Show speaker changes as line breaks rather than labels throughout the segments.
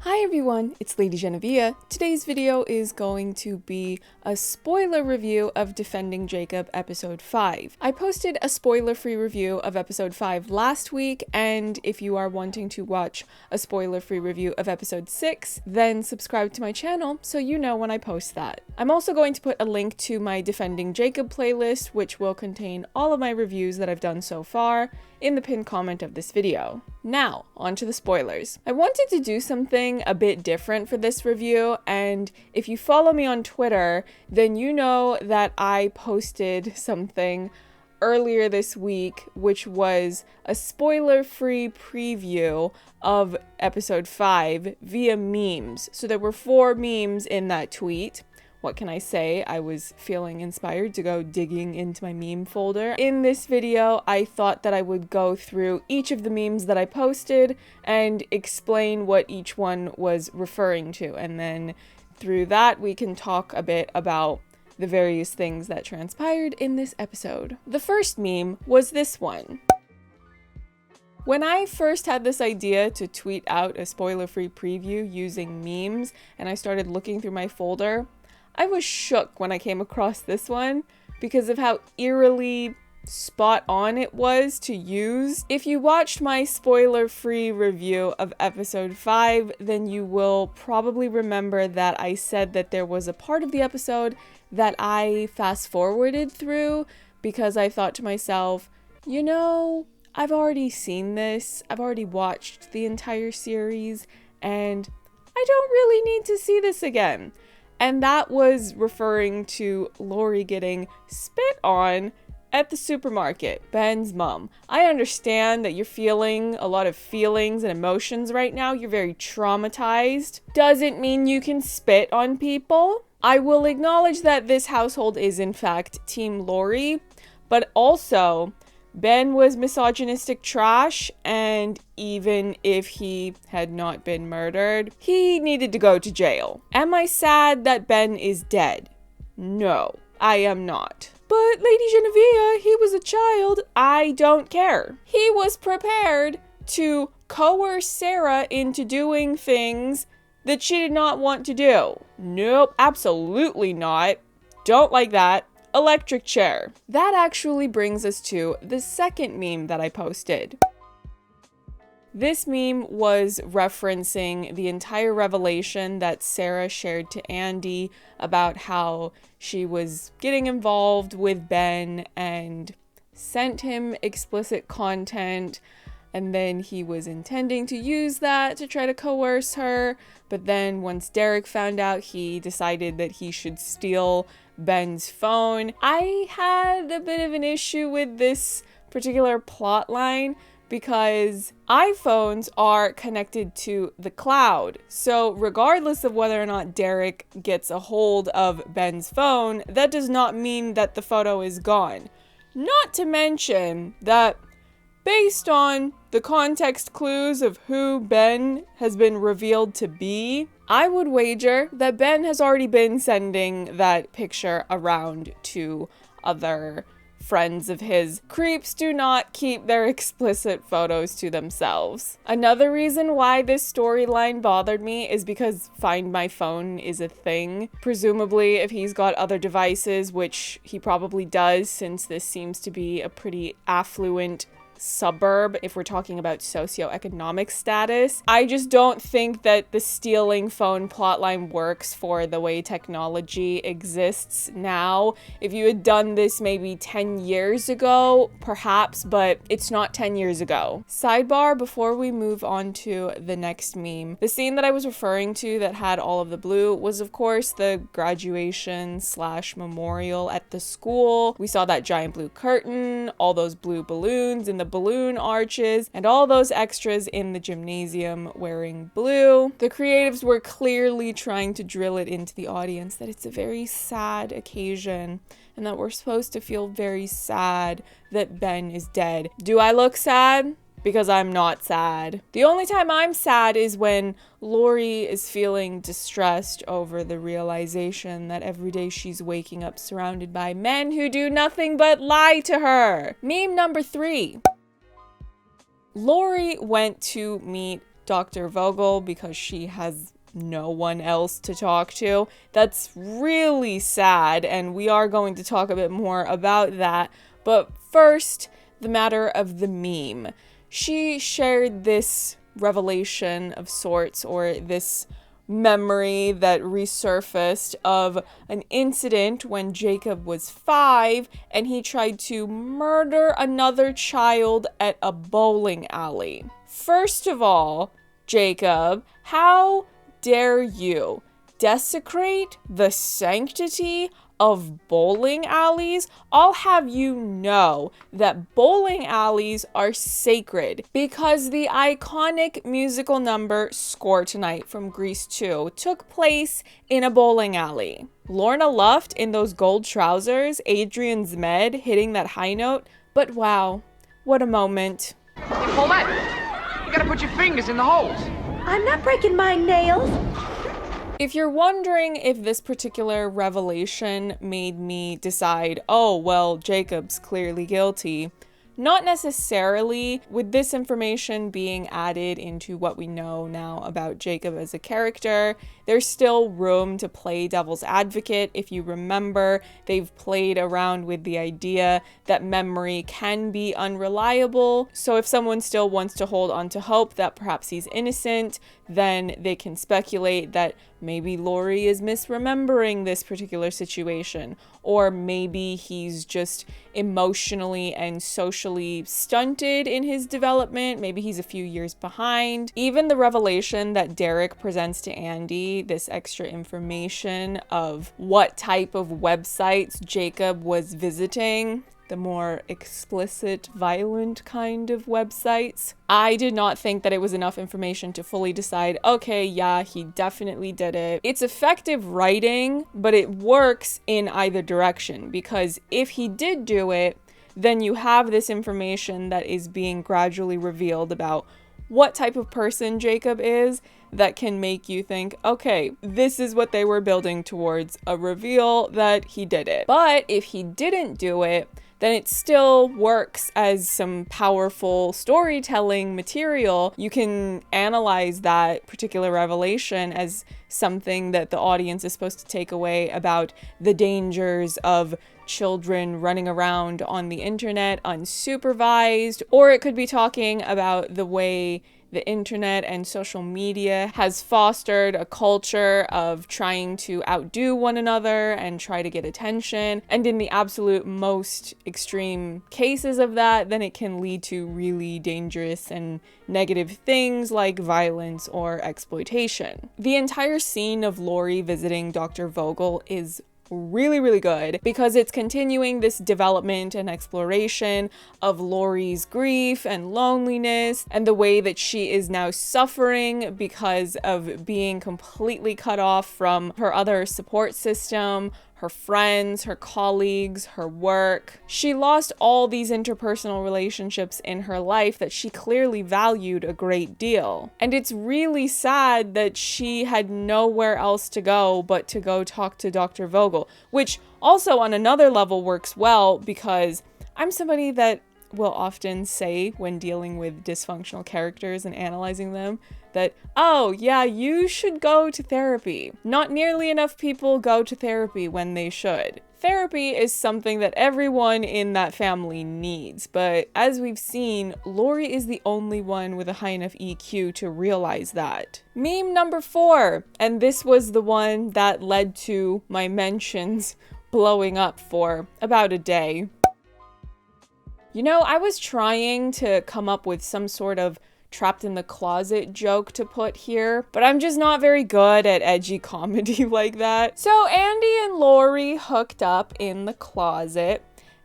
Hi everyone, it's LadyJenevia. Today's video is going to be a spoiler review of Defending Jacob episode 5. I posted a spoiler-free review of episode 5 last week, and if you are wanting to watch a spoiler-free review of episode 6, then subscribe to my channel so you know when I post that. I'm also going to put a link to my Defending Jacob playlist, which will contain all of my reviews that I've done so far, in the pinned comment of this video. Now, on to the spoilers. I wanted to do something a bit different for this review, and if you follow me on Twitter, then you know that I posted something earlier this week, which was a spoiler-free preview of episode 5 via memes. So there were 4 memes in that tweet. What can I say? I was feeling inspired to go digging into my meme folder. In this video, I thought that I would go through each of the memes that I posted and explain what each one was referring to. And then through that, we can talk a bit about the various things that transpired in this episode. The first meme was this one. When I first had this idea to tweet out a spoiler-free preview using memes, and I started looking through my folder, I was shook when I came across this one because of how eerily spot on it was to use. If you watched my spoiler-free review of episode 5, then you will probably remember that I said that there was a part of the episode that I fast-forwarded through because I thought to myself, you know, I've already seen this, I've already watched the entire series, and I don't really need to see this again. And that was referring to Lori getting spit on at the supermarket, Ben's mom. I understand that you're feeling a lot of feelings and emotions right now. You're very traumatized. Doesn't mean you can spit on people. I will acknowledge that this household is in fact Team Lori, but also Ben was misogynistic trash, and even if he had not been murdered, he needed to go to jail. Am I sad that Ben is dead? No, I am not. But LadyJenevia, he was a child. I don't care. He was prepared to coerce Sarah into doing things that she did not want to do. Nope, absolutely not. Don't like that. Electric chair. That actually brings us to the second meme that I posted. This meme was referencing the entire revelation that Sarah shared to Andy about how she was getting involved with Ben and sent him explicit content, and then he was intending to use that to try to coerce her, but then once Derek found out, he decided that he should steal Ben's phone. I had a bit of an issue with this particular plot line because iPhones are connected to the cloud. So regardless of whether or not Derek gets a hold of Ben's phone, that does not mean that the photo is gone. Not to mention that based on the context clues of who Ben has been revealed to be, I would wager that Ben has already been sending that picture around to other friends of his. Creeps do not keep their explicit photos to themselves. Another reason why this storyline bothered me is because Find My Phone is a thing. Presumably, if he's got other devices, which he probably does, since this seems to be a pretty affluent suburb if we're talking about socioeconomic status. I just don't think that the stealing phone plotline works for the way technology exists now. If you had done this maybe 10 years ago, perhaps, but it's not 10 years ago. Sidebar before we move on to the next meme. The scene that I was referring to that had all of the blue was of course the graduation / memorial at the school. We saw that giant blue curtain, all those blue balloons in the balloon arches, and all those extras in the gymnasium wearing blue. The creatives were clearly trying to drill it into the audience that it's a very sad occasion and that we're supposed to feel very sad that Ben is dead. Do I look sad? Because I'm not sad. The only time I'm sad is when Lori is feeling distressed over the realization that every day she's waking up surrounded by men who do nothing but lie to her. Meme number 3. Lori went to meet Dr. Vogel because she has no one else to talk to. That's really sad, and we are going to talk a bit more about that. But first, the matter of the meme. She shared this revelation of sorts, or this memory that resurfaced of an incident when Jacob was 5 and he tried to murder another child at a bowling alley. First of all, Jacob, how dare you desecrate the sanctity of bowling alleys? I'll have you know that bowling alleys are sacred because the iconic musical number Score Tonight from Grease 2 took place in a bowling alley. Lorna Luft in those gold trousers, Adrian Zmed hitting that high note, but wow, what a moment.
Hey, Paulette, you gotta put your fingers in the holes.
I'm not breaking my nails.
If you're wondering if this particular revelation made me decide, oh, well, Jacob's clearly guilty, not necessarily. With this information being added into what we know now about Jacob as a character, there's still room to play devil's advocate. If you remember, they've played around with the idea that memory can be unreliable. So if someone still wants to hold on to hope that perhaps he's innocent, then they can speculate that maybe Laurie is misremembering this particular situation, or maybe he's just emotionally and socially stunted in his development. Maybe he's a few years behind. Even the revelation that Derek presents to Andy, this extra information of what type of websites Jacob was visiting, the more explicit, violent kind of websites. I did not think that it was enough information to fully decide, okay, yeah, he definitely did it. It's effective writing, but it works in either direction, because if he did do it, then you have this information that is being gradually revealed about what type of person Jacob is that can make you think, okay, this is what they were building towards, a reveal that he did it. But if he didn't do it, then it still works as some powerful storytelling material. You can analyze that particular revelation as something that the audience is supposed to take away about the dangers of children running around on the internet unsupervised, or it could be talking about the way the internet and social media has fostered a culture of trying to outdo one another and try to get attention. And in the absolute most extreme cases of that, then it can lead to really dangerous and negative things like violence or exploitation. The entire scene of Laurie visiting Dr. Vogel is really good because it's continuing this development and exploration of Laurie's grief and loneliness and the way that she is now suffering because of being completely cut off from her other support system, her friends, her colleagues, her work. She lost all these interpersonal relationships in her life that she clearly valued a great deal. And it's really sad that she had nowhere else to go but to go talk to Dr. Vogel, which also on another level works well because I'm somebody that will often say when dealing with dysfunctional characters and analyzing them that, oh yeah, you should go to therapy. Not nearly enough people go to therapy when they should. Therapy is something that everyone in that family needs, but as we've seen, Laurie is the only one with a high enough EQ to realize that. Meme number 4, and this was the one that led to my mentions blowing up for about a day. You know, I was trying to come up with some sort of trapped in the closet joke to put here, but I'm just not very good at edgy comedy like that. So Andy and Laurie hooked up in the closet,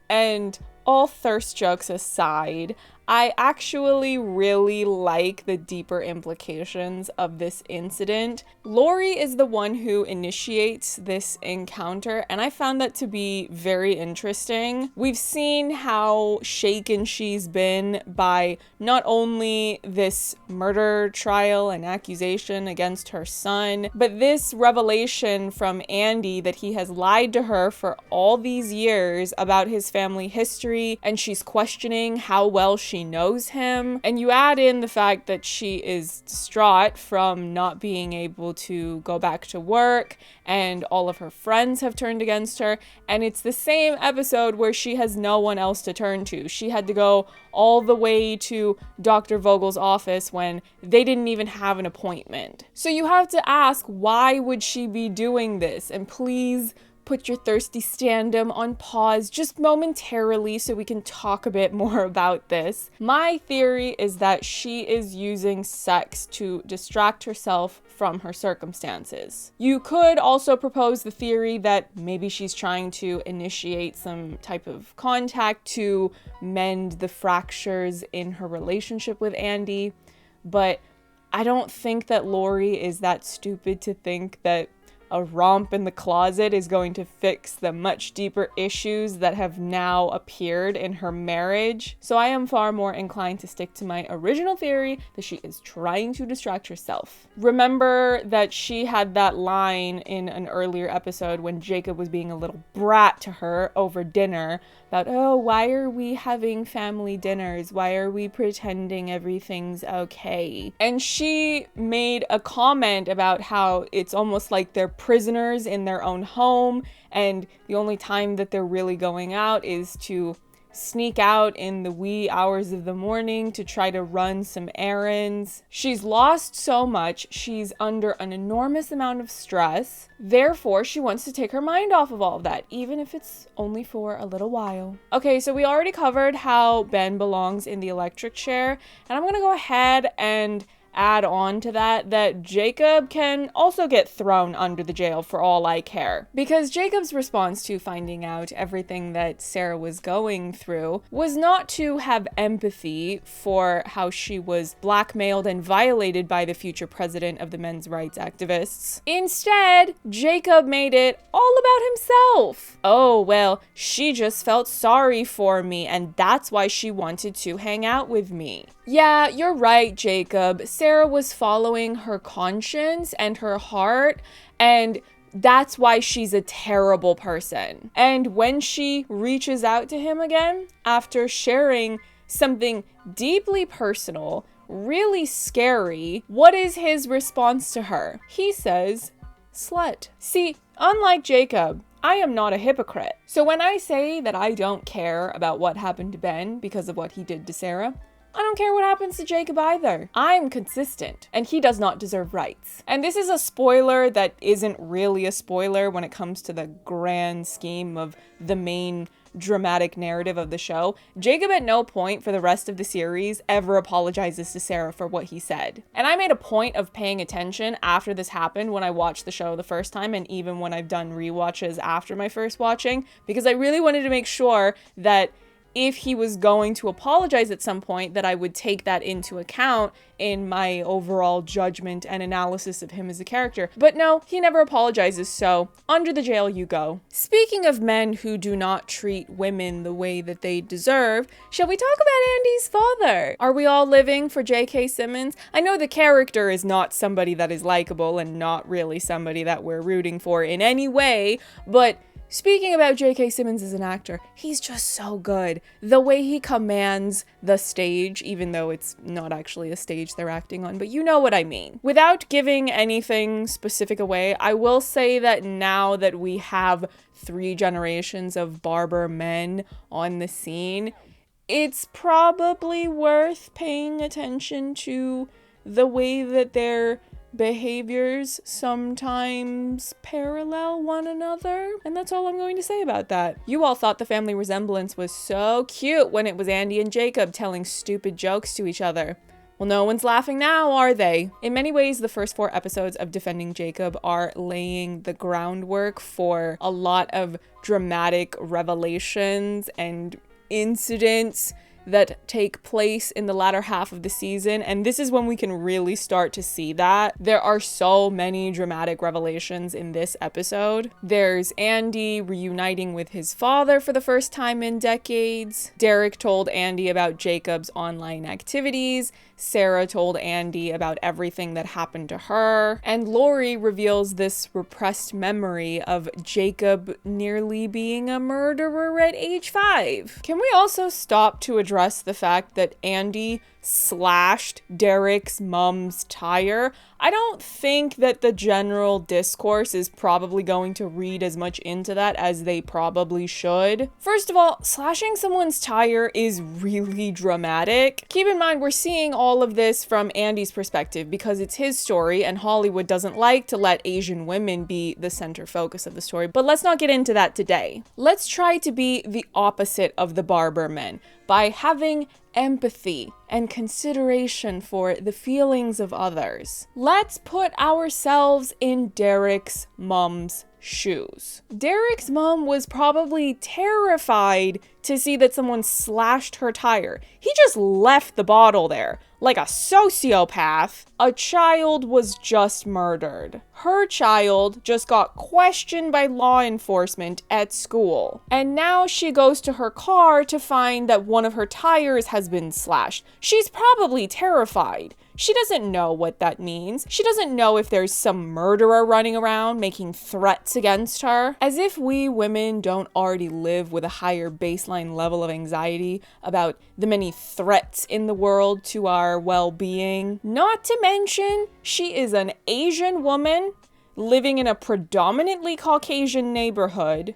and all thirst jokes aside, I actually really like the deeper implications of this incident. Laurie is the one who initiates this encounter, and I found that to be very interesting. We've seen how shaken she's been by not only this murder trial and accusation against her son, but this revelation from Andy that he has lied to her for all these years about his family history, and she's questioning how well she she knows him. And you add in the fact that she is distraught from not being able to go back to work, and all of her friends have turned against her. And it's the same episode where she has no one else to turn to. She had to go all the way to Dr. Vogel's office when they didn't even have an appointment. So you have to ask, why would she be doing this? And please put your thirsty standum on pause just momentarily so we can talk a bit more about this. My theory is that she is using sex to distract herself from her circumstances. You could also propose the theory that maybe she's trying to initiate some type of contact to mend the fractures in her relationship with Andy, but I don't think that Lori is that stupid to think that a romp in the closet is going to fix the much deeper issues that have now appeared in her marriage. So I am far more inclined to stick to my original theory that she is trying to distract herself. Remember that she had that line in an earlier episode when Jacob was being a little brat to her over dinner about, oh, why are we having family dinners? Why are we pretending everything's okay? And she made a comment about how it's almost like they're prisoners in their own home, and the only time that they're really going out is to sneak out in the wee hours of the morning to try to run some errands. She's lost so much, she's under an enormous amount of stress. Therefore, she wants to take her mind off of all of that, even if it's only for a little while. Okay, so we already covered how Ben belongs in the electric chair, and I'm gonna go ahead and add on to that Jacob can also get thrown under the jail for all I care. Because Jacob's response to finding out everything that Sarah was going through was not to have empathy for how she was blackmailed and violated by the future president of the men's rights activists. Instead, Jacob made it all about himself. Oh, well, she just felt sorry for me, and that's why she wanted to hang out with me. Yeah, you're right, Jacob. Sarah was following her conscience and her heart, and that's why she's a terrible person. And when she reaches out to him again, after sharing something deeply personal, really scary, what is his response to her? He says, slut. See, unlike Jacob, I am not a hypocrite. So when I say that I don't care about what happened to Ben because of what he did to Sarah, I don't care what happens to Jacob either. I'm consistent, and he does not deserve rights. And this is a spoiler that isn't really a spoiler when it comes to the grand scheme of the main dramatic narrative of the show. Jacob at no point for the rest of the series ever apologizes to Sarah for what he said. And I made a point of paying attention after this happened when I watched the show the first time, and even when I've done rewatches after my first watching, because I really wanted to make sure that if he was going to apologize at some point, that I would take that into account in my overall judgment and analysis of him as a character. But no, he never apologizes, so under the jail you go. Speaking of men who do not treat women the way that they deserve, shall we talk about Andy's father? Are we all living for J.K. Simmons? I know the character is not somebody that is likable and not really somebody that we're rooting for in any way, but speaking about J.K. Simmons as an actor, he's just so good. The way he commands the stage, even though it's not actually a stage they're acting on, but you know what I mean. Without giving anything specific away, I will say that now that we have 3 generations of barber men on the scene, it's probably worth paying attention to the way that their behaviors sometimes parallel one another, and that's all I'm going to say about that. You all thought the family resemblance was so cute when it was Andy and Jacob telling stupid jokes to each other. Well, no one's laughing now, are they? In many ways, the first 4 episodes of Defending Jacob are laying the groundwork for a lot of dramatic revelations and incidents that take place in the latter half of the season, and this is when we can really start to see that. There are so many dramatic revelations in this episode. There's Andy reuniting with his father for the first time in decades. Derek told Andy about Jacob's online activities. Sarah told Andy about everything that happened to her. And Lori reveals this repressed memory of Jacob nearly being a murderer at age 5. Can we also stop to address the fact that Andy slashed Derek's mom's tire? I don't think that the general discourse is probably going to read as much into that as they probably should. First of all, slashing someone's tire is really dramatic. Keep in mind, we're seeing all of this from Andy's perspective because it's his story and Hollywood doesn't like to let Asian women be the center focus of the story. But let's not get into that today. Let's try to be the opposite of the Barber men by having empathy and consideration for the feelings of others. Let's put ourselves in Derek's mom's shoes. Derek's mom was probably terrified to see that someone slashed her tire. He just left the bottle there like a sociopath. A child was just murdered. Her child just got questioned by law enforcement at school. And now she goes to her car to find that one of her tires has been slashed. She's probably terrified. She doesn't know what that means. She doesn't know if there's some murderer running around making threats against her. As if we women don't already live with a higher baseline level of anxiety about the many threats in the world to our well-being. Not to mention, she is an Asian woman living in a predominantly Caucasian neighborhood.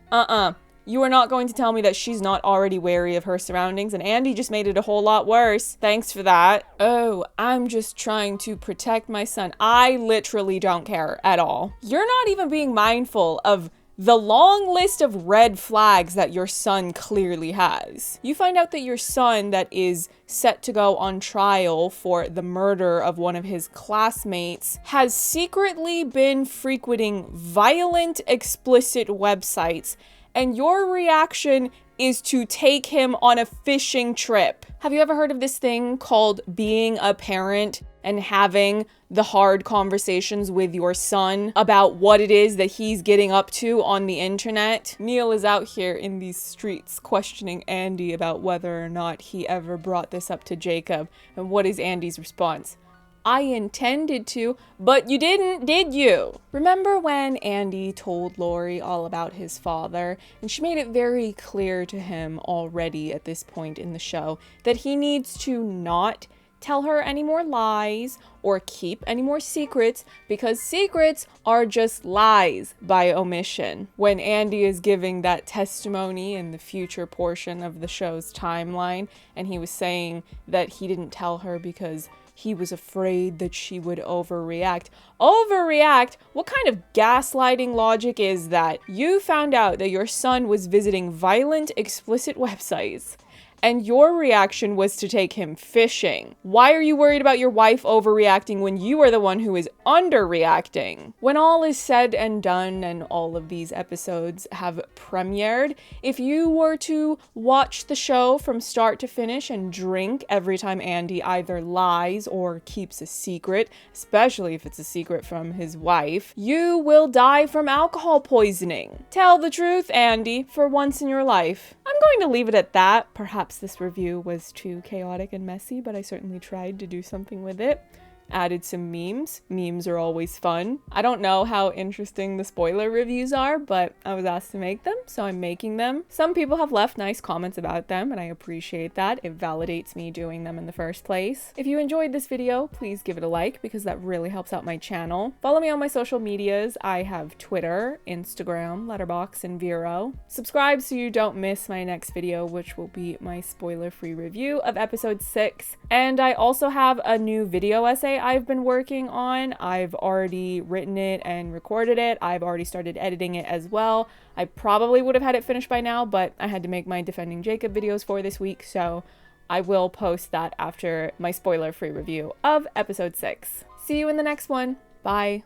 You are not going to tell me that she's not already wary of her surroundings, and Andy just made it a whole lot worse. Thanks for that. Oh, I'm just trying to protect my son. I literally don't care at all. You're not even being mindful of the long list of red flags that your son clearly has. You find out that your son that is set to go on trial for the murder of one of his classmates has secretly been frequenting violent, explicit websites, and your reaction is to take him on a fishing trip. Have you ever heard of this thing called being a parent and having the hard conversations with your son about what it is that he's getting up to on the internet? Neil is out here in these streets questioning Andy about whether or not he ever brought this up to Jacob. And what is Andy's response? I intended to, but you didn't, did you? Remember when Andy told Lori all about his father, and she made it very clear to him already at this point in the show that he needs to not tell her any more lies or keep any more secrets, because secrets are just lies by omission. When Andy is giving that testimony in the future portion of the show's timeline, and he was saying that he didn't tell her because he was afraid that she would overreact. Overreact? What kind of gaslighting logic is that? You found out that your son was visiting violent, explicit websites, and your reaction was to take him fishing. Why are you worried about your wife overreacting when you are the one who is underreacting? When all is said and done and all of these episodes have premiered, if you were to watch the show from start to finish and drink every time Andy either lies or keeps a secret, especially if it's a secret from his wife, you will die from alcohol poisoning. Tell the truth, Andy, for once in your life. I'm going to leave it at that. Perhaps this review was too chaotic and messy, but I certainly tried to do something with it. Added some memes. Memes are always fun. I don't know how interesting the spoiler reviews are, but I was asked to make them, so I'm making them. Some people have left nice comments about them, and I appreciate that. It validates me doing them in the first place. If you enjoyed this video, please give it a like, because that really helps out my channel. Follow me on my social medias. I have Twitter, Instagram, Letterboxd, and Vero. Subscribe so you don't miss my next video, which will be my spoiler-free review of episode 6. And I also have a new video essay I've been working on. I've already written it and recorded it. I've already started editing it as well. I probably would have had it finished by now, but I had to make my Defending Jacob videos for this week, so I will post that after my spoiler-free review of episode 6. See you in the next one. Bye.